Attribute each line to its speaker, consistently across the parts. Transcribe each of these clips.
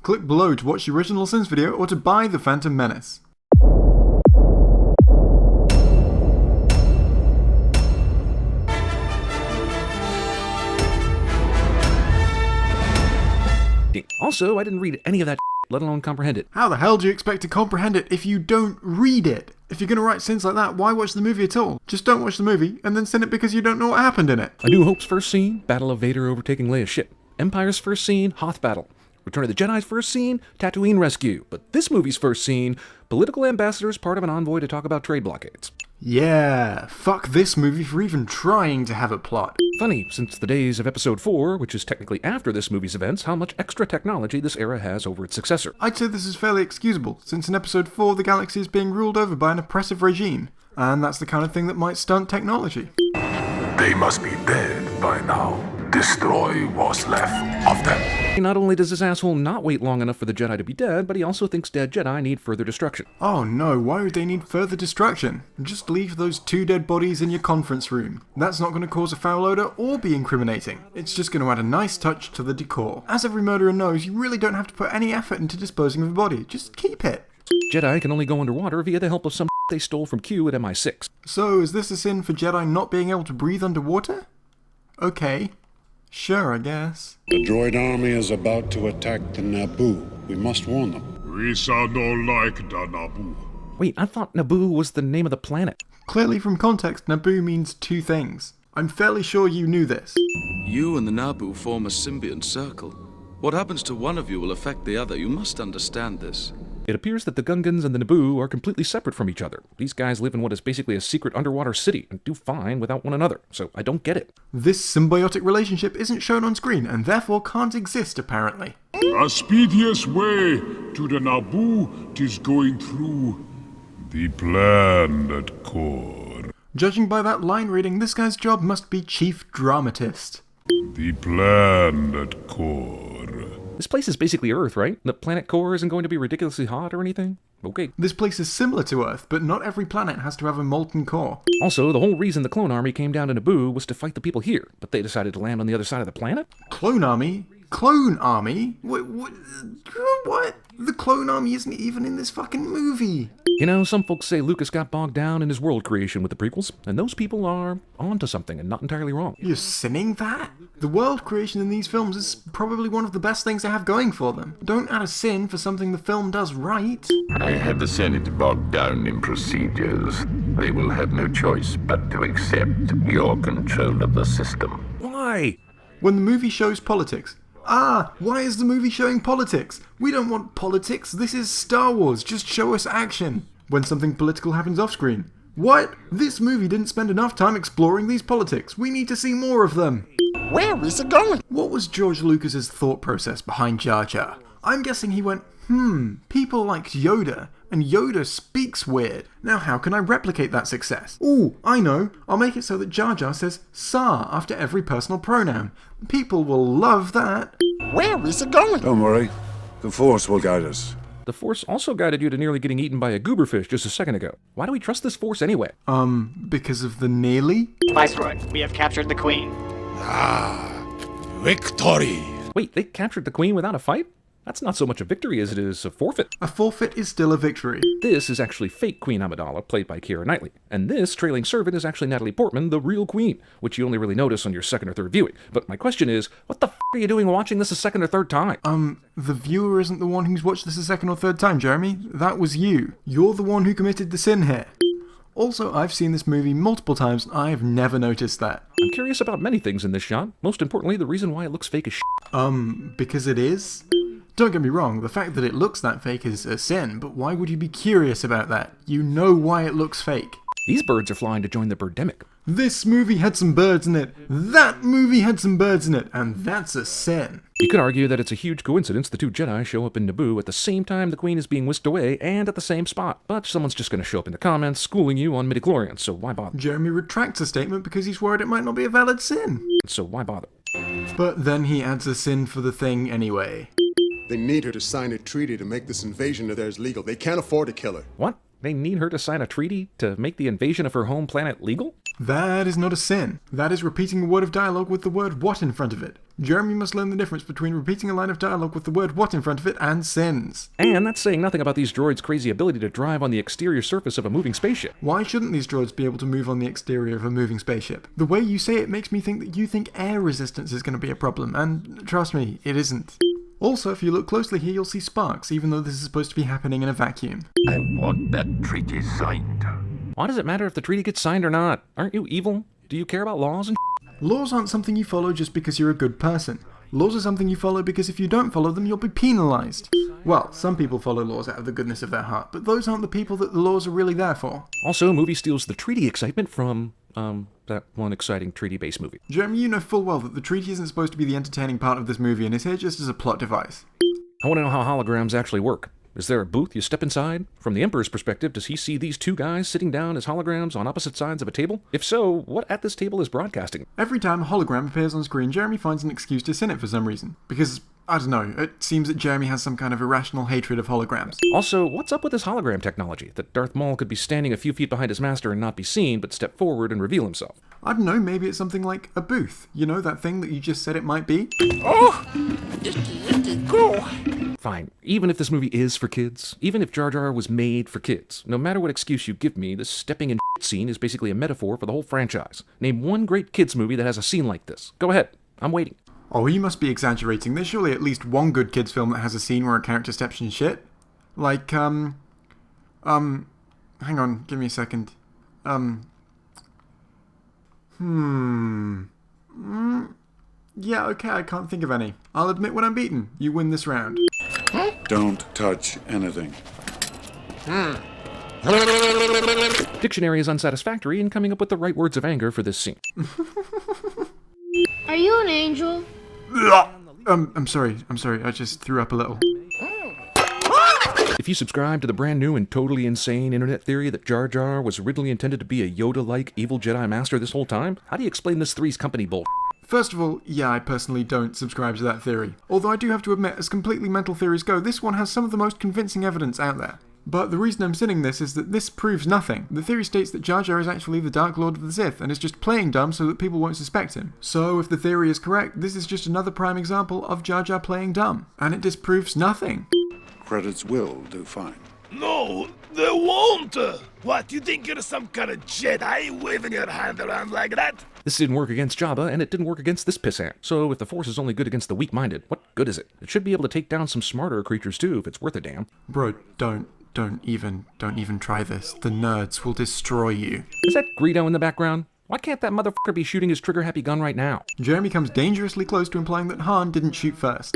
Speaker 1: Click below to watch the original Sins video or to buy The Phantom Menace.
Speaker 2: Also, I didn't read any of that let alone comprehend it.
Speaker 1: How the hell do you expect to comprehend it if you don't read it? If you're going to write sins like that, why watch the movie at all? Just don't watch the movie and then sin it because you don't know what happened in it.
Speaker 2: A New Hope's first scene, Battle of Vader overtaking Leia's ship. Empire's first scene, Hoth battle. Return of the Jedi's first scene, Tatooine rescue. But this movie's first scene, political ambassadors part of an envoy to talk about trade blockades.
Speaker 1: Yeah, fuck this movie for even trying to have a plot.
Speaker 2: Funny, since the days of Episode 4, which is technically after this movie's events, how much extra technology this era has over its successor.
Speaker 1: I'd say this is fairly excusable, since in Episode 4 the galaxy is being ruled over by an oppressive regime, and that's the kind of thing that might stunt technology.
Speaker 3: They must be dead by now. Destroy what's left of them.
Speaker 2: Not only does this asshole not wait long enough for the Jedi to be dead, but he also thinks dead Jedi need further destruction.
Speaker 1: Oh no, why would they need further destruction? Just leave those 2 dead bodies in your conference room. That's not going to cause a foul odor or be incriminating. It's just going to add a nice touch to the decor. As every murderer knows, you really don't have to put any effort into disposing of a body. Just keep it.
Speaker 2: Jedi can only go underwater via the help of some they stole from Q at MI6.
Speaker 1: So, is this a sin for Jedi not being able to breathe underwater? Okay. Sure, I guess.
Speaker 4: The droid army is about to attack the Naboo. We must warn them.
Speaker 5: We sound no like the Naboo.
Speaker 2: Wait, I thought Naboo was the name of the planet.
Speaker 1: Clearly from context, Naboo means 2 things. I'm fairly sure you knew this.
Speaker 6: You and the Naboo form a symbiont circle. What happens to one of you will affect the other. You must understand this.
Speaker 2: It appears that the Gungans and the Naboo are completely separate from each other. These guys live in what is basically a secret underwater city and do fine without one another, so I don't get it.
Speaker 1: This symbiotic relationship isn't shown on screen and therefore can't exist, apparently.
Speaker 5: The speediest way to the Naboo is going through the planet core.
Speaker 1: Judging by that line reading, this guy's job must be chief dramatist.
Speaker 5: The planet core.
Speaker 2: This place is basically Earth, right? The planet core isn't going to be ridiculously hot or anything? Okay.
Speaker 1: This place is similar to Earth, but not every planet has to have a molten core.
Speaker 2: Also, the whole reason the clone army came down to Naboo was to fight the people here, but they decided to land on the other side of the planet?
Speaker 1: Clone army? Clone army? What? The clone army isn't even in this fucking movie.
Speaker 2: You know, some folks say Lucas got bogged down in his world creation with the prequels, and those people are onto something and not entirely wrong.
Speaker 1: You're sinning that? The world creation in these films is probably one of the best things they have going for them. Don't add a sin for something the film does right.
Speaker 3: I have the Senate bogged down in procedures. They will have no choice but to accept your control of the system.
Speaker 2: Why?
Speaker 1: When the movie shows politics. Why is the movie showing politics? We don't want politics, this is Star Wars, just show us action. When something political happens off screen. What? This movie didn't spend enough time exploring these politics. We need to see more of them.
Speaker 7: Where is it going?
Speaker 1: What was George Lucas's thought process behind Jar Jar? I'm guessing he went, people like Yoda, and Yoda speaks weird. Now how can I replicate that success? Ooh, I know. I'll make it so that Jar Jar says Sa after every personal pronoun. People will love that.
Speaker 7: Where is it going?
Speaker 4: Don't worry. The Force will guide us.
Speaker 2: The Force also guided you to nearly getting eaten by a gooberfish just a second ago. Why do we trust this Force anyway?
Speaker 1: Because of the nearly?
Speaker 8: Viceroy, we have captured the Queen.
Speaker 5: Victory!
Speaker 2: Wait, they captured the Queen without a fight? That's not so much a victory as it is a forfeit.
Speaker 1: A forfeit is still a victory.
Speaker 2: This is actually fake Queen Amidala, played by Keira Knightley. And this trailing servant is actually Natalie Portman, the real Queen, which you only really notice on your second or third viewing. But my question is, what the f*** are you doing watching this a second or third time?
Speaker 1: The viewer isn't the one who's watched this a second or third time, Jeremy. That was you. You're the one who committed the sin here. Also, I've seen this movie multiple times and I have never noticed that.
Speaker 2: I'm curious about many things in this shot. Most importantly, the reason why it looks fake as shit.
Speaker 1: Because it is? Don't get me wrong, the fact that it looks that fake is a sin, but why would you be curious about that? You know why it looks fake.
Speaker 2: These birds are flying to join the birdemic.
Speaker 1: This movie had some birds in it, that movie had some birds in it, and that's a sin.
Speaker 2: You could argue that it's a huge coincidence the 2 Jedi show up in Naboo at the same time the Queen is being whisked away and at the same spot. But someone's just going to show up in the comments schooling you on midichlorians, so why bother?
Speaker 1: Jeremy retracts a statement because he's worried it might not be a valid sin.
Speaker 2: So why bother?
Speaker 1: But then he adds a sin for the thing anyway.
Speaker 9: They need her to sign a treaty to make this invasion of theirs legal. They can't afford to kill her.
Speaker 2: What? They need her to sign a treaty to make the invasion of her home planet legal?
Speaker 1: That is not a sin. That is repeating a word of dialogue with the word what in front of it. Jeremy must learn the difference between repeating a line of dialogue with the word what in front of it and sins.
Speaker 2: And that's saying nothing about these droids' crazy ability to drive on the exterior surface of a moving spaceship.
Speaker 1: Why shouldn't these droids be able to move on the exterior of a moving spaceship? The way you say it makes me think that you think air resistance is going to be a problem, and trust me, it isn't. Also, if you look closely here, you'll see sparks, even though this is supposed to be happening in a vacuum.
Speaker 3: I want that treaty signed.
Speaker 2: Why does it matter if the treaty gets signed or not? Aren't you evil? Do you care about laws and
Speaker 1: Laws aren't something you follow just because you're a good person. Laws are something you follow because if you don't follow them, you'll be penalised. Well, some people follow laws out of the goodness of their heart, but those aren't the people that the laws are really there for.
Speaker 2: Also, a movie steals the treaty excitement from, that one exciting treaty-based movie.
Speaker 1: Jeremy, you know full well that the treaty isn't supposed to be the entertaining part of this movie and is here just as a plot device.
Speaker 2: I want to know how holograms actually work. Is there a booth you step inside? From the Emperor's perspective, does he see these two guys sitting down as holograms on opposite sides of a table? If so, what at this table is broadcasting?
Speaker 1: Every time a hologram appears on screen, Jeremy finds an excuse to sin it for some reason. Because, I don't know, it seems that Jeremy has some kind of irrational hatred of holograms.
Speaker 2: Also, what's up with this hologram technology? That Darth Maul could be standing a few feet behind his master and not be seen, but step forward and reveal himself?
Speaker 1: I don't know, maybe it's something like a booth. You know, that thing that you just said it might be?
Speaker 7: Oh! Go!
Speaker 2: Fine, even if this movie is for kids, even if Jar Jar was made for kids, no matter what excuse you give me, this stepping in scene is basically a metaphor for the whole franchise. Name one great kids movie that has a scene like this. Go ahead, I'm waiting.
Speaker 1: Oh, you must be exaggerating. There's surely at least one good kids film that has a scene where a character steps in shit. Like, hang on, give me a second. Yeah, okay, I can't think of any. I'll admit when I'm beaten. You win this round.
Speaker 4: Don't touch anything.
Speaker 2: Dictionary is unsatisfactory in coming up with the right words of anger for this scene.
Speaker 10: Are you an angel?
Speaker 1: I'm sorry, I just threw up a little.
Speaker 2: If you subscribe to the brand new and totally insane internet theory that Jar Jar was originally intended to be a Yoda-like evil Jedi Master this whole time, how do you explain this Three's Company bull?
Speaker 1: First of all, yeah, I personally don't subscribe to that theory. Although I do have to admit, as completely mental theories go, this one has some of the most convincing evidence out there. But the reason I'm sinning this is that this proves nothing. The theory states that Jar Jar is actually the Dark Lord of the Sith and is just playing dumb so that people won't suspect him. So if the theory is correct, this is just another prime example of Jar Jar playing dumb. And it disproves nothing.
Speaker 4: Credits will do fine.
Speaker 11: No, they won't! What, you think you're some kind of Jedi waving your hand around like that?
Speaker 2: This didn't work against Jabba, and it didn't work against this pissant. So if the Force is only good against the weak-minded, what good is it? It should be able to take down some smarter creatures too, if it's worth a damn.
Speaker 1: Bro, don't even try this. The nerds will destroy you.
Speaker 2: Is that Greedo in the background? Why can't that motherfucker be shooting his trigger-happy gun right now?
Speaker 1: Jeremy comes dangerously close to implying that Han didn't shoot first.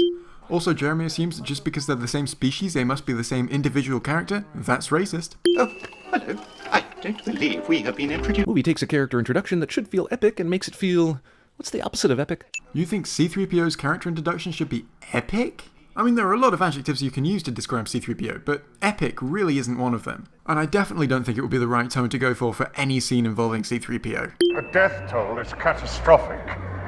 Speaker 1: Also, Jeremy assumes that just because they're the same species, they must be the same individual character. That's racist.
Speaker 8: Oh, hello. I don't believe we have been introduced.
Speaker 2: Movie takes a character introduction that should feel epic and makes it feel... what's the opposite of epic?
Speaker 1: You think C-3PO's character introduction should be epic? I mean, there are a lot of adjectives you can use to describe C-3PO, but epic really isn't one of them. And I definitely don't think it would be the right tone to go for any scene involving C-3PO.
Speaker 12: The death toll is catastrophic.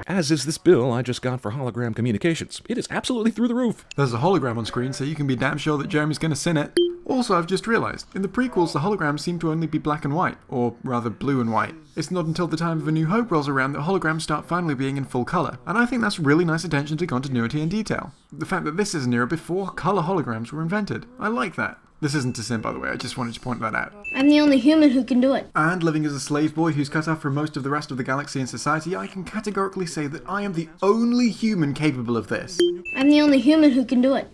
Speaker 2: As is this bill I just got for hologram communications. It is absolutely through the roof.
Speaker 1: There's a hologram on screen, so you can be damn sure that Jeremy's gonna sin it. Also, I've just realised, in the prequels the holograms seem to only be black and white, or rather blue and white. It's not until the time of A New Hope rolls around that holograms start finally being in full colour, and I think that's really nice attention to continuity and detail. The fact that this is an era before colour holograms were invented. I like that. This isn't a sin, by the way, I just wanted to point that out.
Speaker 10: I'm the only human who can do it.
Speaker 1: And living as a slave boy who's cut off from most of the rest of the galaxy and society, I can categorically say that I am the only human capable of this.
Speaker 10: I'm the only human who can do it.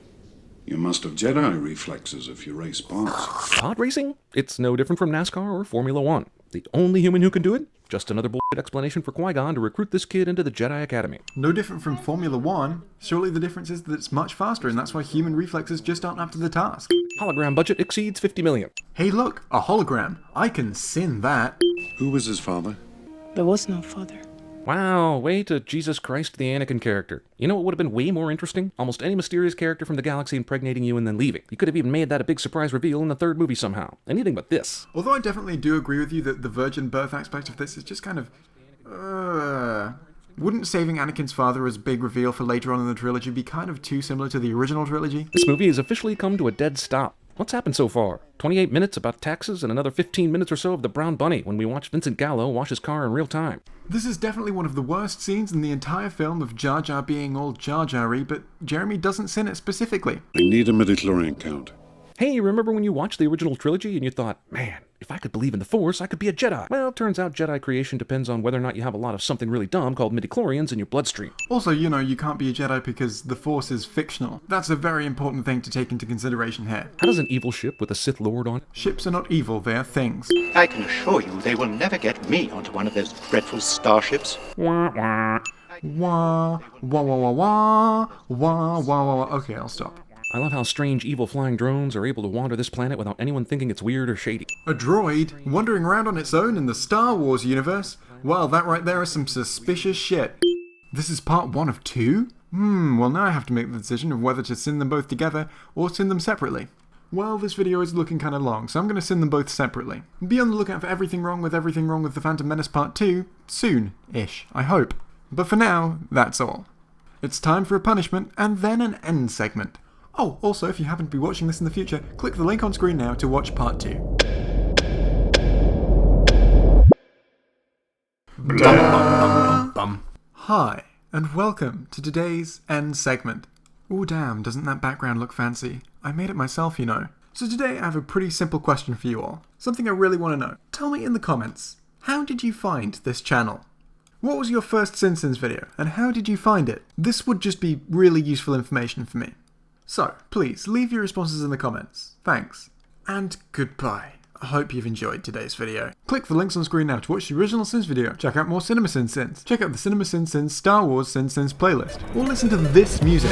Speaker 4: You must have Jedi reflexes if you race bots.
Speaker 2: Podracing? It's no different from NASCAR or Formula One. The only human who can do it? Just another bullshit explanation for Qui-Gon to recruit this kid into the Jedi Academy.
Speaker 1: No different from Formula One. Surely the difference is that it's much faster, and that's why human reflexes just aren't up to the task.
Speaker 2: Hologram budget exceeds $50 million.
Speaker 1: Hey look, a hologram. I can sin that.
Speaker 4: Who was his father?
Speaker 13: There was no father.
Speaker 2: Wow, way to Jesus Christ the Anakin character. You know what would have been way more interesting? Almost any mysterious character from the galaxy impregnating you and then leaving. You could have even made that a big surprise reveal in the third movie somehow. Anything but this.
Speaker 1: Although I definitely do agree with you that the virgin birth aspect of this is just kind of... Wouldn't saving Anakin's father as a big reveal for later on in the trilogy be kind of too similar to the original trilogy?
Speaker 2: This movie has officially come to a dead stop. What's happened so far? 28 minutes about taxes and another 15 minutes or so of the Brown Bunny when we watch Vincent Gallo wash his car in real time.
Speaker 1: This is definitely one of the worst scenes in the entire film of Jar Jar being all Jar Jar-y, but Jeremy doesn't sin it specifically.
Speaker 4: I need a midichlorian count.
Speaker 2: Hey, remember when you watched the original trilogy and you thought, man, if I could believe in the Force, I could be a Jedi? Well, turns out Jedi creation depends on whether or not you have a lot of something really dumb called midichlorians in your bloodstream.
Speaker 1: Also, you can't be a Jedi because the Force is fictional. That's a very important thing to take into consideration here.
Speaker 2: How does an evil ship with a Sith Lord on it?
Speaker 1: Ships are not evil, they are things.
Speaker 8: I can assure you they will never get me onto one of those dreadful starships.
Speaker 2: Wah, wah.
Speaker 1: Wah, wah, wah, wah, wah, wah, wah, wah. Okay, I'll stop.
Speaker 2: I love how strange evil flying drones are able to wander this planet without anyone thinking it's weird or shady.
Speaker 1: A droid wandering around on its own in the Star Wars universe? Well, that right there is some suspicious shit. This is part 1 of 2? Well now I have to make the decision of whether to send them both together or send them separately. Well, this video is looking kinda long, so I'm gonna send them both separately. Be on the lookout for Everything Wrong with the Phantom Menace Part 2 soon-ish, I hope. But for now, that's all. It's time for a punishment and then an end segment. Oh, also, if you happen to be watching this in the future, click the link on screen now to watch part 2. Hi, and welcome to today's end segment. Oh damn, doesn't that background look fancy? I made it myself, you know. So today I have a pretty simple question for you all. Something I really want to know. Tell me in the comments, how did you find this channel? What was your first Sin Sins video, and how did you find it? This would just be really useful information for me. So, please, leave your responses in the comments. Thanks. And goodbye. I hope you've enjoyed today's video. Click the links on screen now to watch the original Sins video, check out more Cinema Sin Sins, check out the Cinema Sin Sins Star Wars Sin Sins playlist, or listen to this music.